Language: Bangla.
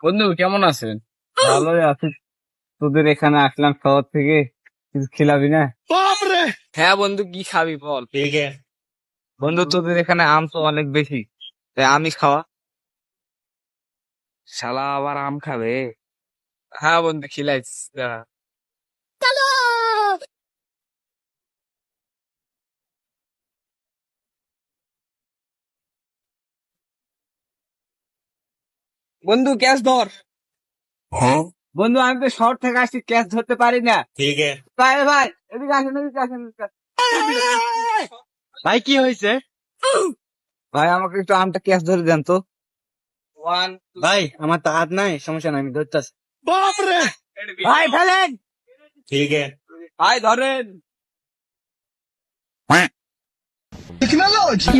বন্ধু কেমন আছেন? ভালোই আছি। তোদের এখানে আসলাম শহর থেকে, কিছু খিলাবি না? হ্যাঁ বন্ধু, কি খাবি বল। বন্ধু, তোদের এখানে আম তো অনেক বেশি, তাই আমি খাওয়া। শালা আবার আম খাবে? হ্যাঁ বন্ধু, খিলাইস দাঁড়া। বন্ধু ক্যাশ ধর। বন্ধু, আমি তো শহর থেকে আসছি, ক্যাচ ধরতে পারি না। ভাই ভাই, এদিকে আসেন, এদিকে আসেন, এদিকে আসেন। ভাই কি হয়েছে? ভাই আমাকে একটু আমটা ক্যাচ ধরে দেন তো। ওয়ান ভাই আমার তো হাত নাই, সমস্যা নাই, আমি ধরতেছি। ভাই ফেলেন। ভাই ধরেন। টেকনোলজি